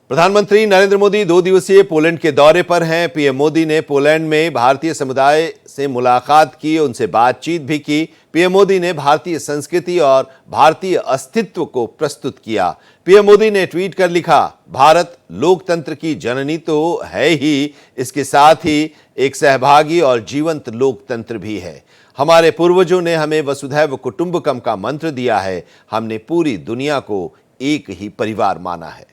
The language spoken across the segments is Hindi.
प्रधानमंत्री नरेंद्र मोदी 2 दिवसीय पोलैंड के दौरे पर हैं। पीएम मोदी ने पोलैंड में भारतीय समुदाय से मुलाकात की, उनसे बातचीत भी की। पीएम मोदी ने भारतीय संस्कृति और भारतीय अस्तित्व को प्रस्तुत किया। पीएम मोदी ने ट्वीट कर लिखा, भारत लोकतंत्र की जननी तो है ही, इसके साथ ही एक सहभागी और जीवंत लोकतंत्र भी है। हमारे पूर्वजों ने हमें वसुधैव कुटुंबकम का मंत्र दिया है। हमने पूरी दुनिया को एक ही परिवार माना है।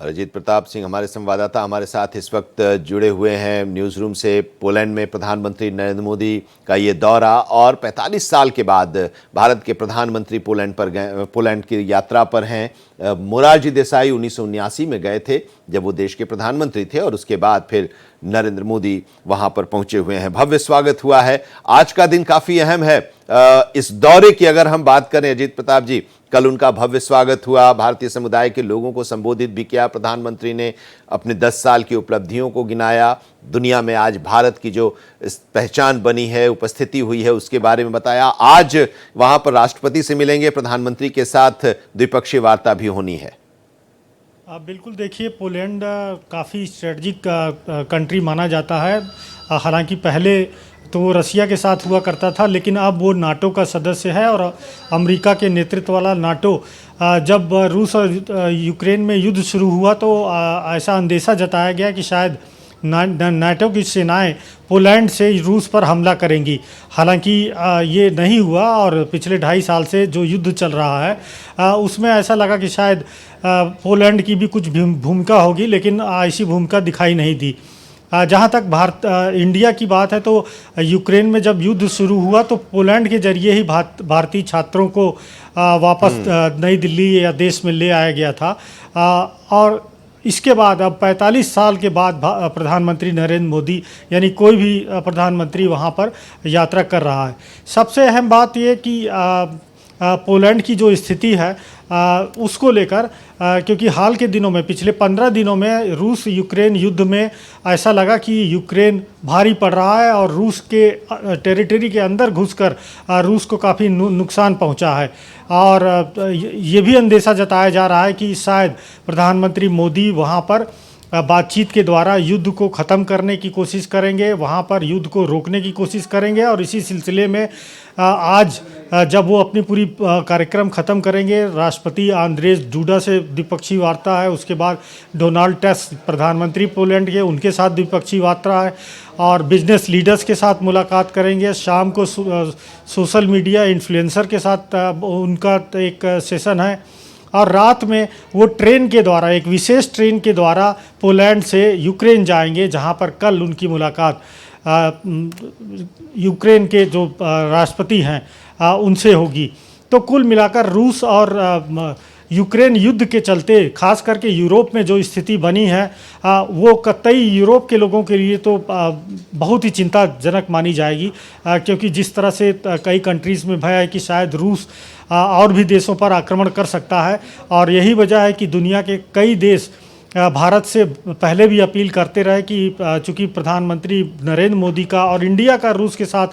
अरिजीत प्रताप सिंह हमारे संवाददाता हमारे साथ इस वक्त जुड़े हुए हैं न्यूज़ रूम से। पोलैंड में प्रधानमंत्री नरेंद्र मोदी का ये दौरा और 45 साल के बाद भारत के प्रधानमंत्री पोलैंड की यात्रा पर हैं। मोरारजी देसाई 1979 में गए थे जब वो देश के प्रधानमंत्री थे और उसके बाद फिर नरेंद्र मोदी वहां पर पहुंचे हुए हैं। भव्य स्वागत हुआ है। आज का दिन काफी अहम है। इस दौरे की अगर हम बात करें अजीत प्रताप जी, कल उनका भव्य स्वागत हुआ, भारतीय समुदाय के लोगों को संबोधित भी किया। प्रधानमंत्री ने अपने 10 साल की उपलब्धियों को गिनाया। दुनिया में आज भारत की जो पहचान बनी है, उपस्थिति हुई है, उसके बारे में बताया। आज वहां पर राष्ट्रपति से मिलेंगे, प्रधानमंत्री के साथ द्विपक्षीय वार्ता भी होनी है। बिल्कुल, देखिए पोलैंड काफ़ी स्ट्रेटजिक कंट्री माना जाता है। हालांकि पहले तो वो रसिया के साथ हुआ करता था, लेकिन अब वो नाटो का सदस्य है और अमेरिका के नेतृत्व वाला नाटो। जब रूस और यूक्रेन में युद्ध शुरू हुआ तो ऐसा अंदेशा जताया गया कि शायद नाटो की सेनाएं पोलैंड से रूस पर हमला करेंगी। हालांकि ये नहीं हुआ और पिछले 2.5 साल से जो युद्ध चल रहा है उसमें ऐसा लगा कि शायद पोलैंड की भी कुछ भूमिका होगी, लेकिन ऐसी भूमिका दिखाई नहीं दी। जहाँ तक इंडिया की बात है तो यूक्रेन में जब युद्ध शुरू हुआ तो पोलैंड के जरिए ही भारतीय छात्रों को वापस नई दिल्ली या देश में ले आया गया था। और इसके बाद अब 45 साल के बाद प्रधानमंत्री नरेंद्र मोदी यानी कोई भी प्रधानमंत्री वहाँ पर यात्रा कर रहा है। सबसे अहम बात ये कि पोलैंड की जो स्थिति है उसको लेकर, क्योंकि हाल के दिनों में, पिछले 15 दिनों में रूस यूक्रेन युद्ध में ऐसा लगा कि यूक्रेन भारी पड़ रहा है और रूस के टेरिटरी के अंदर घुसकर रूस को काफ़ी नुकसान पहुंचा है। और ये भी अंदेशा जताया जा रहा है कि शायद प्रधानमंत्री मोदी वहां पर बातचीत के द्वारा युद्ध को ख़त्म करने की कोशिश करेंगे, वहाँ पर युद्ध को रोकने की कोशिश करेंगे। और इसी सिलसिले में आज जब वो अपनी पूरी कार्यक्रम ख़त्म करेंगे, राष्ट्रपति आंद्रेज डूडा से द्विपक्षीय वार्ता है, उसके बाद डोनाल्ड टस्क प्रधानमंत्री पोलैंड के, उनके साथ द्विपक्षीय वार्ता है और बिजनेस लीडर्स के साथ मुलाकात करेंगे। शाम को सोशल मीडिया इन्फ्लुएंसर के साथ उनका एक सेशन है और रात में वो ट्रेन के द्वारा, एक विशेष ट्रेन के द्वारा पोलैंड से यूक्रेन जाएंगे, जहां पर कल उनकी मुलाकात यूक्रेन के जो राष्ट्रपति हैं उनसे होगी। तो कुल मिलाकर रूस और यूक्रेन युद्ध के चलते खास करके यूरोप में जो स्थिति बनी है वो कतई यूरोप के लोगों के लिए तो बहुत ही चिंताजनक मानी जाएगी, क्योंकि जिस तरह से कई कंट्रीज़ में भय है कि शायद रूस और भी देशों पर आक्रमण कर सकता है। और यही वजह है कि दुनिया के कई देश भारत से पहले भी अपील करते रहे कि चूँकि प्रधानमंत्री नरेंद्र मोदी का और इंडिया का रूस के साथ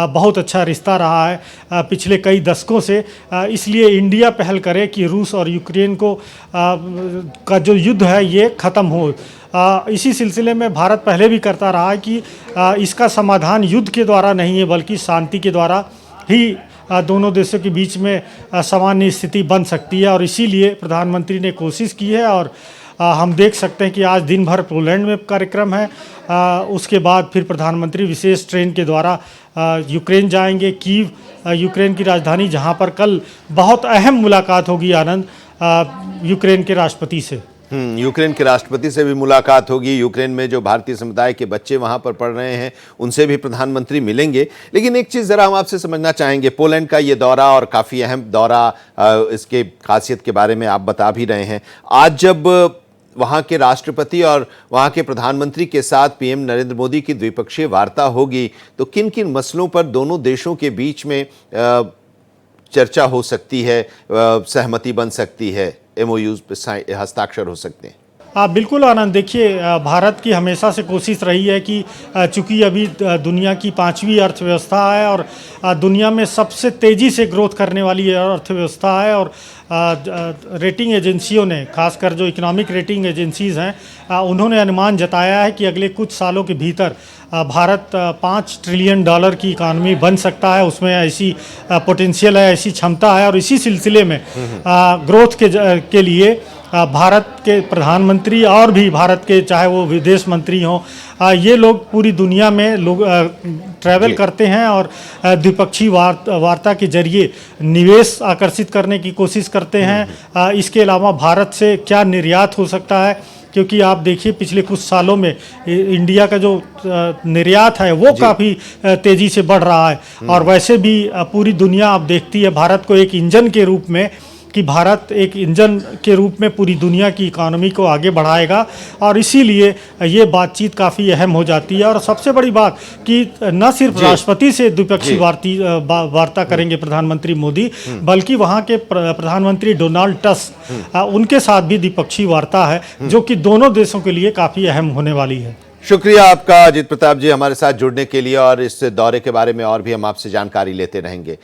बहुत अच्छा रिश्ता रहा है पिछले कई दशकों से, इसलिए इंडिया पहल करे कि रूस और यूक्रेन का जो युद्ध है ये ख़त्म हो। इसी सिलसिले में भारत पहले भी करता रहा है कि इसका समाधान युद्ध के द्वारा नहीं है बल्कि शांति के द्वारा ही दोनों देशों के बीच में सामान्य स्थिति बन सकती है। और इसीलिए प्रधानमंत्री ने कोशिश की है और हम देख सकते हैं कि आज दिन भर पोलैंड में कार्यक्रम है। उसके बाद फिर प्रधानमंत्री विशेष ट्रेन के द्वारा यूक्रेन जाएंगे, कीव यूक्रेन की राजधानी, जहां पर कल बहुत अहम मुलाकात होगी आनंद यूक्रेन के राष्ट्रपति से। यूक्रेन के राष्ट्रपति से भी मुलाकात होगी। यूक्रेन में जो भारतीय समुदाय के बच्चे वहां पर पढ़ रहे हैं उनसे भी प्रधानमंत्री मिलेंगे। लेकिन एक चीज़ ज़रा हम आपसे समझना चाहेंगे, पोलैंड का ये दौरा और काफ़ी अहम दौरा, इसके खासियत के बारे में आप बता भी रहे हैं। आज जब वहाँ के राष्ट्रपति और वहाँ के प्रधानमंत्री के साथ पीएम नरेंद्र मोदी की द्विपक्षीय वार्ता होगी तो किन किन मसलों पर दोनों देशों के बीच में चर्चा हो सकती है, सहमति बन सकती है, एमओयूज पे हस्ताक्षर हो सकते हैं? बिल्कुल आनंद, देखिए भारत की हमेशा से कोशिश रही है कि चूंकि अभी दुनिया की 5वीं अर्थव्यवस्था है और दुनिया में सबसे तेज़ी से ग्रोथ करने वाली अर्थव्यवस्था है, और रेटिंग एजेंसियों ने, खासकर जो इकोनॉमिक रेटिंग एजेंसीज़ हैं, उन्होंने अनुमान जताया है कि अगले कुछ सालों के भीतर भारत $5 ट्रिलियन की इकानमी बन सकता है। उसमें ऐसी पोटेंशियल है, ऐसी क्षमता है, और इसी सिलसिले में ग्रोथ के लिए भारत के प्रधानमंत्री और भी भारत के चाहे वो विदेश मंत्री हों, ये लोग पूरी दुनिया में लोग ट्रैवल करते हैं और द्विपक्षीय वार्ता के जरिए निवेश आकर्षित करने की कोशिश करते हैं। इसके अलावा भारत से क्या निर्यात हो सकता है, क्योंकि आप देखिए पिछले कुछ सालों में इंडिया का जो निर्यात है वो काफ़ी तेज़ी से बढ़ रहा है, और वैसे भी पूरी दुनिया आप देखती है भारत को एक इंजन के रूप में, कि भारत एक इंजन के रूप में पूरी दुनिया की इकोनॉमी को आगे बढ़ाएगा, और इसीलिए ये बातचीत काफ़ी अहम हो जाती है। और सबसे बड़ी बात कि न सिर्फ राष्ट्रपति से द्विपक्षीय वार्ता करेंगे प्रधानमंत्री मोदी, बल्कि वहाँ के प्रधानमंत्री डोनाल्ड टस्क, उनके साथ भी द्विपक्षीय वार्ता है, जो कि दोनों देशों के लिए काफ़ी अहम होने वाली है। शुक्रिया आपका अजीत प्रताप जी हमारे साथ जुड़ने के लिए, और इस दौरे के बारे में और भी हम आपसे जानकारी लेते रहेंगे।